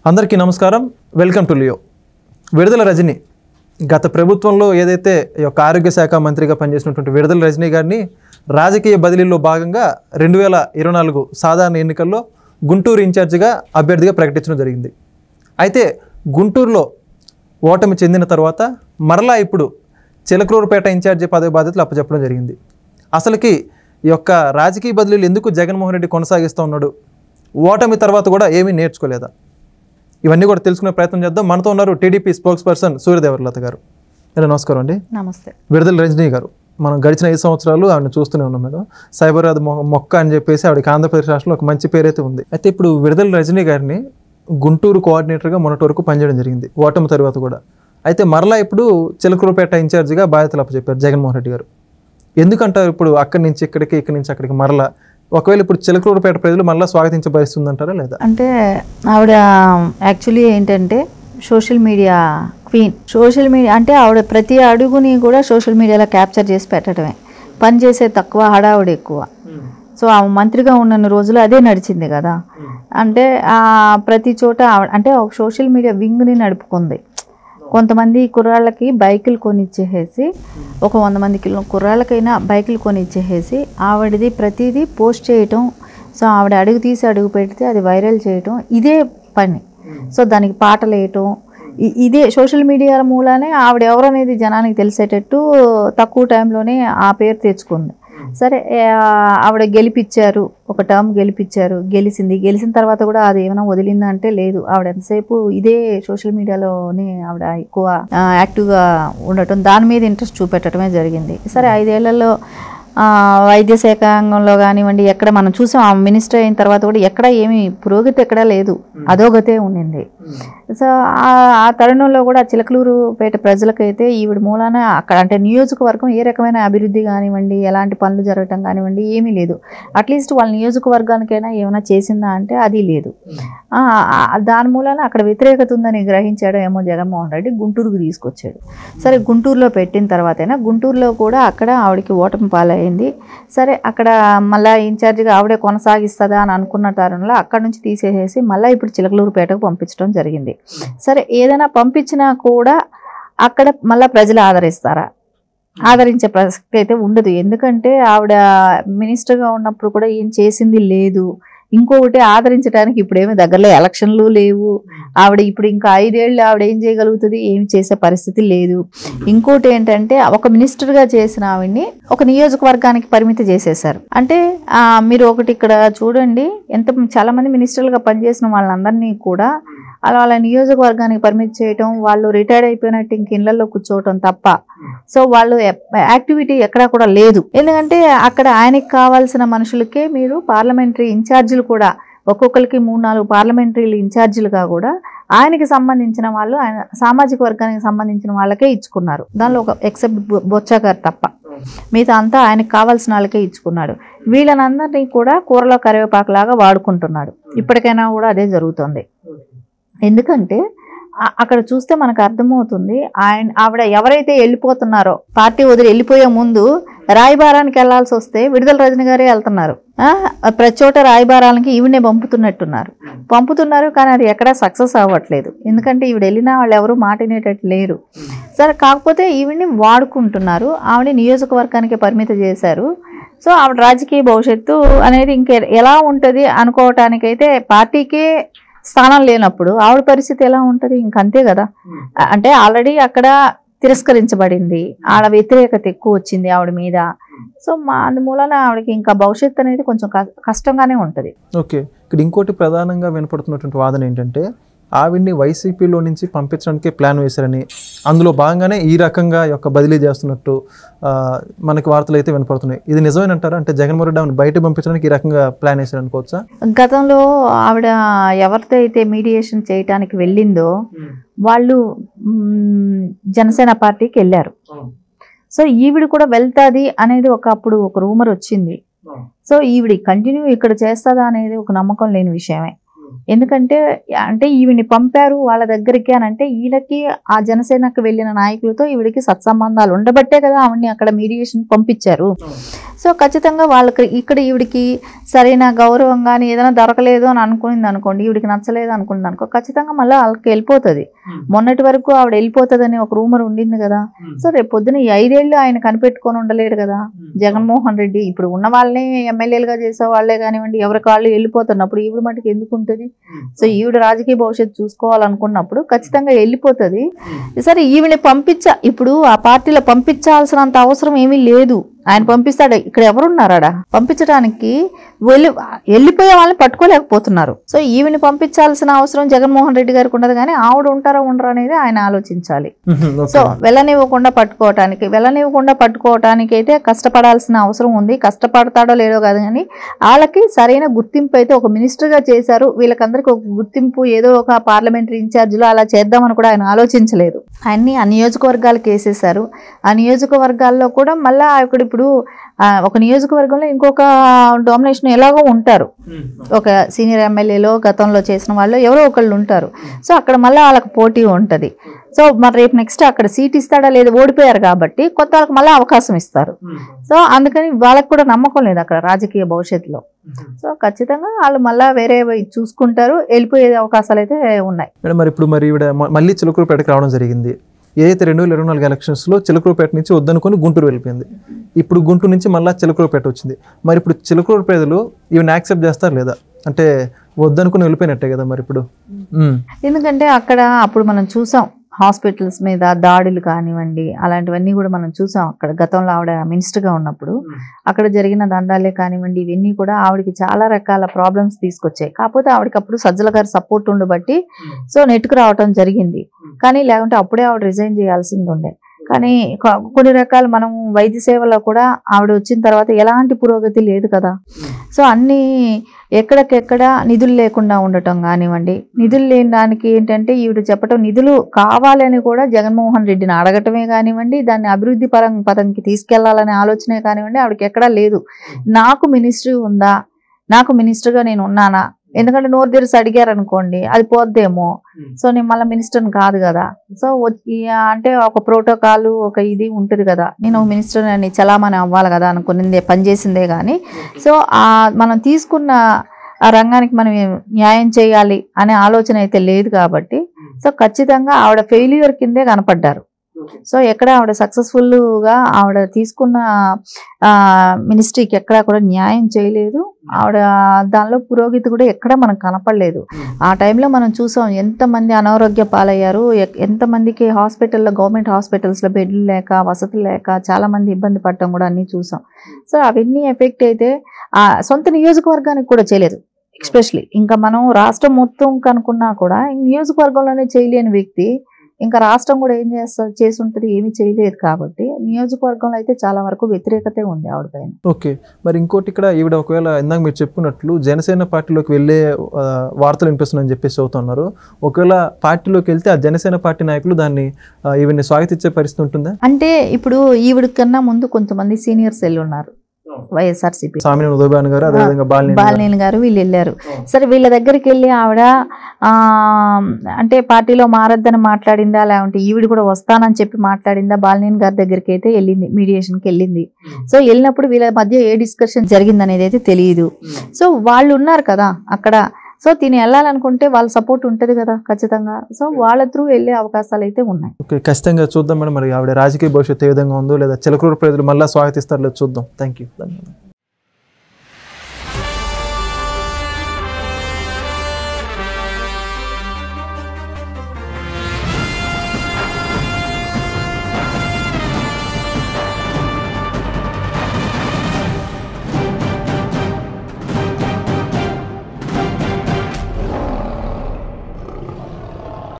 అందరికీ నమస్కారం. Welcome to Leo. విడుదల రజని గత ప్రభుత్వంలో ఏదైతే ఈ యొక్క ఆరోగ్య శాఖ మంత్రిగా పనిచేసినటువంటి విడుదల రజని గారిని రాజకీయ బదిలీలో భాగంగా 2024 సాధారణ ఎన్నికల్లో గుంటూరు ఇన్ఛార్జిగా అభ్యర్థిగా ప్రకటించడం జరిగింది. అయితే గుంటూరులో ఓటమి చెందిన తర్వాత మరలా ఇప్పుడు చిలకలూరుపేట ఇన్ఛార్జి పదవి బాధ్యతలు అప్పచెప్పడం జరిగింది. అసలుకి ఈ యొక్క రాజకీయ బదిలీలు ఎందుకు జగన్మోహన్ రెడ్డి కొనసాగిస్తూ ఉన్నాడు? ఓటమి తర్వాత కూడా ఏమీ నేర్చుకోలేదా? ఇవన్నీ కూడా తెలుసుకునే ప్రయత్నం చేద్దాం. మనతో ఉన్నారు టీడీపీ స్పోక్స్ పర్సన్ సూర్యదేవరలత గారు. నమస్కారం అండి. నమస్తే. విడుదల రజని గారు, మనం గడిచిన 5 సంవత్సరాలు ఆవిడని చూస్తూనే ఉన్నాం మేడం. సైబరాబాద్ మొక్క అని చెప్పేసి ఆవిడకి ఆంధ్రప్రదేశ్ రాష్ట్రంలో ఒక మంచి పేరైతే ఉంది. అయితే ఇప్పుడు విడుదల రజని గారిని గుంటూరు కోఆర్డినేటర్గా మొన్నటి వరకు పనిచేయడం జరిగింది, ఓటమి తర్వాత కూడా. అయితే మరలా ఇప్పుడు చిలకలూరుపేట ఇన్ఛార్జిగా బాధ్యతలు అప్పచెప్పారు జగన్మోహన్ రెడ్డి గారు. ఎందుకంటారు ఇప్పుడు అక్కడి నుంచి ఇక్కడికి, ఇక్కడి నుంచి అక్కడికి మరలా? ఒకవేళ ఇప్పుడు చిలకలూరుపేట ప్రజలు మళ్ళీ స్వాగతించే పరిస్థితి ఉందంటారా లేదా? అంటే ఆవిడ యాక్చువల్లీ ఏంటంటే social media queen. Social media అంటే ఆవిడ ప్రతి అడుగుని కూడా సోషల్ మీడియాలో క్యాప్చర్ చేసి పెట్టడమే. పని చేసే తక్కువ, హడావుడి ఎక్కువ. సో ఆ మంత్రిగా ఉన్న రోజులు అదే నడిచింది కదా. అంటే ప్రతి చోట అంటే ఒక సోషల్ మీడియా వింగ్ని నడుపుకుంది. కొంతమంది కుర్రాళ్ళకి బైకులు కొనిచ్చేసి, ఒక 100 మంది కుర్రాళ్ళకైనా బైకులు కొనిచ్చేసి ఆవిడది ప్రతిదీ పోస్ట్ చేయటం. సో ఆవిడ అడుగు తీసి అడుగు పెడితే అది వైరల్ చేయటం, ఇదే పని. సో దానికి పాటలు వేయటం, ఇదే సోషల్ మీడియా మూలానే ఆవిడ ఎవరనేది జనానికి తెలిసేటట్టు తక్కువ టైంలోనే ఆ పేరు తెచ్చుకుంది. సరే, ఆవిడ గెలిపించారు, ఒక టర్మ్ గెలిపించారు, గెలిచిన తర్వాత కూడా అది ఏమైనా వదిలిందా అంటే లేదు. ఆవిడ ఎంతసేపు ఇదే సోషల్ మీడియాలోనే ఆవిడ ఎక్కువ యాక్టివ్గా ఉండటం, దాని మీద ఇంట్రెస్ట్ చూపెట్టడమే జరిగింది. సరే, 5 ఏళ్లలో వైద్య శాఖ రంగంలో కానివ్వండి, ఎక్కడ మనం చూసాం ఆ మినిస్టర్ అయిన తర్వాత కూడా ఎక్కడ ఏమీ పురోగతి ఎక్కడా లేదు, అధోగతే ఉండింది. సో ఆ తరుణంలో కూడా చిలకలూరుపేట ప్రజలకైతే ఈవిడ మూలాన అక్కడ అంటే నియోజకవర్గం ఏ రకమైన అభివృద్ధి కానివ్వండి, ఎలాంటి పనులు జరగటం కానివ్వండి ఏమీ లేదు. అట్లీస్ట్ వాళ్ళ నియోజకవర్గానికైనా ఏమైనా చేసిందా అంటే అది లేదు. దాని మూలాన అక్కడ వ్యతిరేకత ఉందని గ్రహించాడు ఏమో జగన్మోహన్ రెడ్డి, గుంటూరుకు తీసుకొచ్చాడు. సరే, గుంటూరులో పెట్టిన తర్వాతైనా గుంటూరులో కూడా అక్కడ ఆవిడకి ఓటమి పాలయ్యింది. సరే, అక్కడ మళ్ళీ ఇన్ఛార్జిగా ఆవిడే కొనసాగిస్తుందా అని అనుకున్న తరుణంలో అక్కడ నుంచి తీసేసేసి మళ్ళీ ఇప్పుడు చిలకలూరుపేటకు పంపించడం జరిగింది. సరే, ఏదైనా పంపించినా కూడా అక్కడ మళ్ళీ ప్రజలు ఆదరిస్తారా? ఆదరించే ప్రసక్తి అయితే ఉండదు. ఎందుకంటే ఆవిడ మినిస్టర్గా ఉన్నప్పుడు కూడా ఏం చేసింది లేదు. ఇంకొకటి, ఆదరించడానికి ఇప్పుడేమీ దగ్గరలో ఎలక్షన్లు లేవు. ఆవిడ ఇప్పుడు ఇంకా 5 ఏళ్ళు ఆవిడ ఏం చేయగలుగుతుంది? ఏమి చేసే పరిస్థితి లేదు. ఇంకోటి ఏంటంటే, ఒక మినిస్టర్గా చేసిన ఆవిడ్ని ఒక నియోజకవర్గానికి పరిమితి చేసేశారు. అంటే మీరు ఒకటి ఇక్కడ చూడండి, చాలా మంది మినిస్టర్లుగా పనిచేసిన వాళ్ళందరినీ కూడా వాళ్ళ నియోజకవర్గానికి పరిమితి చేయటం, వాళ్ళు రిటైర్డ్ అయిపోయినట్టు ఇంక ఇళ్లలో కూర్చోవటం తప్ప సో వాళ్ళు యాక్టివిటీ ఎక్కడా కూడా లేదు. ఎందుకంటే అక్కడ ఆయనకి కావాల్సిన మనుషులకే మీరు పార్లమెంటరీ ఇన్ఛార్జీలు కూడా ఒక్కొక్కరికి 3-4 పార్లమెంటరీ ఇన్ఛార్జీలుగా కూడా ఆయనకి సంబంధించిన వాళ్ళు, ఆయన సామాజిక వర్గానికి సంబంధించిన వాళ్ళకే ఇచ్చుకున్నారు. దానిలో ఒక ఎక్సెప్ట్ బొత్స గారు తప్ప మిగతా అంతా ఆయనకు కావాల్సిన వాళ్ళకే ఇచ్చుకున్నాడు. వీళ్ళనందరినీ కూడా కూరలో కరివేపాకులాగా వాడుకుంటున్నాడు. ఇప్పటికైనా కూడా అదే జరుగుతుంది. ఎందుకంటే అక్కడ చూస్తే మనకు అర్థమవుతుంది, ఆవిడ ఎవరైతే వెళ్ళిపోతున్నారో, పార్టీ వదిలి వెళ్ళిపోయే ముందు రాయబారానికి వెళ్లాల్సి వస్తే విడుదల రజని గారే వెళ్తున్నారు. ప్రతి చోట రాయబారాలకి ఈవిడనే పంపుతున్నారు. కానీ అది ఎక్కడా సక్సెస్ అవ్వట్లేదు. ఎందుకంటే ఈవిడ వెళ్ళినా వాళ్ళు ఎవరు మాట వినేటట్టు లేరు. సరే, కాకపోతే ఈవిడ్ని వాడుకుంటున్నారు, ఆవిడ నియోజకవర్గానికి పరిమితి చేశారు. సో ఆవిడ రాజకీయ భవిష్యత్తు అనేది ఇంకే ఎలా ఉంటుంది అనుకోవటానికైతే, పార్టీకే స్థానం లేనప్పుడు ఆవిడ పరిస్థితి ఎలా ఉంటుంది? ఇంకంతే కదా. అంటే ఆల్రెడీ అక్కడ తిరస్కరించబడింది, ఆవిడ వ్యతిరేకత ఎక్కువ వచ్చింది ఆవిడ మీద. సో అందుమూలన ఆవిడకి ఇంకా భవిష్యత్తు అనేది కొంచెం కష్టంగానే ఉంటుంది. ఓకే, ఇక్కడ ఇంకోటి ప్రధానంగా వినపడుతున్నటువంటి వాదన ఏంటంటే, ఆవిడ్ని వైసీపీలో నుంచి పంపించడానికి ప్లాన్ వేశారని, అందులో భాగంగానే ఈ రకంగా యొక్క బదిలీ చేస్తున్నట్టు మనకి వార్తలు అయితే వినపడుతున్నాయి. ఇది నిజమేనంటారా? అంటే జగన్మోహన్ రెడ్డి ఆవిడని బయట పంపించడానికి ఈ రకంగా ప్లాన్ వేశారనుకోవచ్చా? గతంలో ఆవిడ ఎవరితో అయితే మీడియేషన్ చేయడానికి వెళ్ళిందో వాళ్ళు జనసేన పార్టీకి వెళ్ళారు. సో ఈవిడ కూడా వెళ్తాది అనేది అప్పుడు ఒక రూమర్ వచ్చింది. సో ఈవిడ కంటిన్యూ ఇక్కడ చేస్తుందా అనేది ఒక నమ్మకం లేని విషయమే. ఎందుకంటే అంటే ఈవిని పంపారు వాళ్ళ దగ్గరికి అని అంటే ఈయనకి ఆ జనసేనకు వెళ్ళిన నాయకులతో ఈవిడికి సత్సంబంధాలు ఉండబట్టే కదా ఆవిడ్ని అక్కడ మీడియేషన్ పంపించారు. సో ఖచ్చితంగా వాళ్ళకి ఇక్కడ ఈవిడికి సరైన గౌరవం కానీ ఏదైనా దొరకలేదు అని అనుకునింది అనుకోండి, ఈవిడికి నచ్చలేదు అనుకునింది అనుకో, ఖచ్చితంగా మళ్ళీ వాళ్ళకి వెళ్ళిపోతుంది. మొన్నటి వరకు ఆవిడ వెళ్ళిపోతుందని ఒక రూమర్ ఉండింది కదా. సో రేపు పొద్దున ఈ 5 ఏళ్ళు ఆయన కనిపెట్టుకొని ఉండలేడు కదా జగన్మోహన్ రెడ్డి. ఇప్పుడు ఉన్న వాళ్ళని ఎమ్మెల్యేలుగా చేసే వాళ్ళే కానివ్వండి, ఎవరికి వాళ్ళు వెళ్ళిపోతున్నప్పుడు ఈవిడ మటుకు ఎందుకు ఉంటుంది? సో ఈవిడ రాజకీయ భవిష్యత్తు చూసుకోవాలనుకున్నప్పుడు ఖచ్చితంగా వెళ్ళిపోతుంది. సరే ఈవిని ఇప్పుడు ఆ పార్టీలో పంపించాల్సినంత అవసరం ఏమీ లేదు. ఆయన పంపిస్తాడు, ఇక్కడ ఎవరున్నారాడా పంపించడానికి? వెళ్ళిపోయే వాళ్ళని పట్టుకోలేకపోతున్నారు. సో ఈవిని పంపించాల్సిన అవసరం జగన్మోహన్ రెడ్డి గారికి ఉండదు, కానీ ఆవిడ ఉంటారా ఉండరా అనేది ఆయన ఆలోచించాలి. సో వెళ్ళనివ్వకుండా పట్టుకోవటానికి అయితే కష్టపడాల్సిన అవసరం ఉంది. కష్టపడతాడో లేదో కాదు, కానీ వాళ్ళకి సరైన గుర్తింపు అయితే ఒక మినిస్టర్గా చేశారు. వీళ్ళకందరికి ఒక గుర్తింపు ఏదో ఒక పార్లమెంటరీ ఇన్ఛార్జ్లో అలా చేద్దామని కూడా ఆయన ఆలోచించలేదు. ఆయన్ని ఆ నియోజకవర్గాలకు వేసేశారు. ఆ నియోజకవర్గాల్లో కూడా మళ్ళీ ఇప్పుడు ఒక నియోజకవర్గంలో ఇంకొక డామినేషన్ ఎలాగో ఉంటారు. ఒక సీనియర్ ఎమ్మెల్యేలో గతంలో చేసిన వాళ్ళు ఎవరో ఒకళ్ళు ఉంటారు. సో అక్కడ మళ్ళీ వాళ్ళకి పోటీ ఉంటుంది. సో మరి రేపు నెక్స్ట్ అక్కడ సీట్ ఇస్తాడా లేదా, ఓడిపోయారు కాబట్టి కొత్త వాళ్ళకి మళ్ళీ అవకాశం ఇస్తారు. సో అందుకని వాళ్ళకి కూడా నమ్మకం లేదు అక్కడ రాజకీయ భవిష్యత్తులో. సో ఖచ్చితంగా వాళ్ళు మళ్ళీ వేరే చూసుకుంటారు, వెళ్ళిపోయే అవకాశాలు అయితే ఉన్నాయి. మేడం మరి ఇప్పుడు మళ్ళీ చిలకలూరుపేటకి రావడం జరిగింది. ఏదైతే 2024 ఎలక్షన్స్లో చిలకలూరుపేట నుంచి వద్దనుకొని గుంటూరు వెళ్ళిపోయింది. ఇప్పుడు గుంటూరు నుంచి మళ్ళీ చిలకలూరుపేట వచ్చింది. మరి ఇప్పుడు చిలకలూరు ప్రజలు ఈవెన్ యాక్సెప్ట్ చేస్తారు లేదా? అంటే వద్దనుకుని వెళ్ళిపోయినట్టే కదా మరి ఇప్పుడు. ఎందుకంటే అక్కడ అప్పుడు మనం చూసాం హాస్పిటల్స్ మీద దాడులు కానివ్వండి, అలాంటివన్నీ కూడా మనం చూసాం. అక్కడ గతంలో ఆవిడ మినిస్టర్గా ఉన్నప్పుడు అక్కడ జరిగిన దందాలే కానివ్వండి, ఇవన్నీ కూడా ఆవిడకి చాలా రకాల ప్రాబ్లమ్స్ తీసుకొచ్చాయి. కాకపోతే ఆవిడకి అప్పుడు సజ్జల గారి సపోర్ట్ ఉండబట్టి సో నెట్టుకు రావటం జరిగింది. కానీ లేకుంటే అప్పుడే ఆవిడ రిజైన్ చేయాల్సింది ఉండే. కానీ కొన్ని రకాల మనం వైద్య సేవలో కూడా ఆవిడ వచ్చిన తర్వాత ఎలాంటి పురోగతి లేదు కదా. సో అన్నీ ఎక్కడికెక్కడ నిధులు లేకుండా ఉండటం కానివ్వండి, నిధులు లేని దానికి ఏంటంటే ఈవిడ చెప్పటం నిధులు కావాలని కూడా జగన్మోహన్ రెడ్డిని అడగటమే కానివ్వండి, దాన్ని అభివృద్ధి పదంకి తీసుకెళ్లాలనే ఆలోచనే కానివ్వండి ఆవిడకి ఎక్కడా లేదు. నాకు మినిస్ట్రీ ఉందా, నాకు మినిస్టర్గా నేను ఉన్నానా, ఎందుకంటే నోరు తెరిసి అడిగారు అనుకోండి అది పోద్దేమో. సో నేను మళ్ళీ మినిస్టర్ని కాదు కదా. సో అంటే ఒక ప్రోటోకాల్ ఒక ఇది ఉంటుంది కదా, నేను మినిస్టర్ అని చలామణి అవ్వాలి కదా అనుకునిందే పనిచేసిందే. కానీ సో మనం తీసుకున్న ఆ రంగానికి మనం న్యాయం చేయాలి అనే ఆలోచన అయితే లేదు కాబట్టి సో ఖచ్చితంగా ఆవిడ ఫెయిల్యూర్ కిందే కనపడ్డారు. సో ఎక్కడ ఆవిడ సక్సెస్ఫుల్గా ఆవిడ తీసుకున్న మినిస్ట్రీకి ఎక్కడా కూడా న్యాయం చేయలేదు. ఆవిడ దానిలో పురోగతి కూడా ఎక్కడ మనకు కనపడలేదు. ఆ టైంలో మనం చూసాం ఎంతమంది అనారోగ్య పాలయ్యారు, ఎంతమందికి హాస్పిటల్లో గవర్నమెంట్ హాస్పిటల్స్లో బెడ్లు లేక వసతులు లేక చాలామంది ఇబ్బంది పడటం కూడా అన్నీ చూసాం. సో అవన్నీ ఎఫెక్ట్ అయితే సొంత నియోజకవర్గానికి కూడా చేయలేదు. ఎస్పెషలీ ఇంకా మనం రాష్ట్రం మొత్తం కనుక్కున్నా కూడా నియోజకవర్గంలోనే చేయలేని వ్యక్తి ఇంకా రాష్ట్రం కూడా ఏం చేసి ఉంటుంది, ఏమీ చేయలేదు. కాబట్టి నియోజకవర్గంలో అయితే చాలా వరకు వ్యతిరేకతే ఉంది ఆవిడ పైన. ఓకే, మరి ఇంకోటి ఇక్కడ ఈవిడ ఒకవేళ ఇందాక మీరు చెప్పుకున్నట్లు జనసేన పార్టీలోకి వెళ్ళే వార్తలు వినిపిస్తున్నాయని చెప్పేసి అవుతున్నారు. ఒకవేళ పార్టీలోకి వెళ్తే ఆ జనసేన పార్టీ నాయకులు దాన్ని ఈవిడ్ని స్వాగతించే పరిస్థితి ఉంటుందా? అంటే ఇప్పుడు ఈవిడ కన్నా ముందు కొంతమంది సీనియర్స్ వెళ్ళి ఉన్నారు. వైఎస్ఆర్సీపీ బాలినేని గారు వీళ్ళు వెళ్ళారు. సరే వీళ్ళ దగ్గరికి వెళ్ళి ఆవిడ అంటే పార్టీలో మారద్దని మాట్లాడిందా, లేకుంటే ఈవిడ కూడా వస్తానని చెప్పి మాట్లాడిందా? బాలినేని గారి దగ్గరికి అయితే వెళ్ళింది, మీడియేషన్కి వెళ్ళింది. సో వెళ్ళినప్పుడు వీళ్ళ మధ్య ఏ డిస్కషన్ జరిగింది అనేది అయితే తెలియదు. సో వాళ్ళు ఉన్నారు కదా అక్కడ. సో తిని వెళ్ళాలనుకుంటే వాళ్ళ సపోర్ట్ ఉంటుంది కదా ఖచ్చితంగా. సో వాళ్ళ త్రూ వెళ్ళే అవకాశాలు అయితే ఉన్నాయి. ఓకే, ఖచ్చితంగా చూద్దాం మేడం. మరి ఆవిడ రాజకీయ భవిష్యత్తు ఏ విధంగా ఉందో, లేదా చిలకలూరు ప్రజలు మళ్ళీ స్వాగతిస్తారో చూద్దాం. Thank you.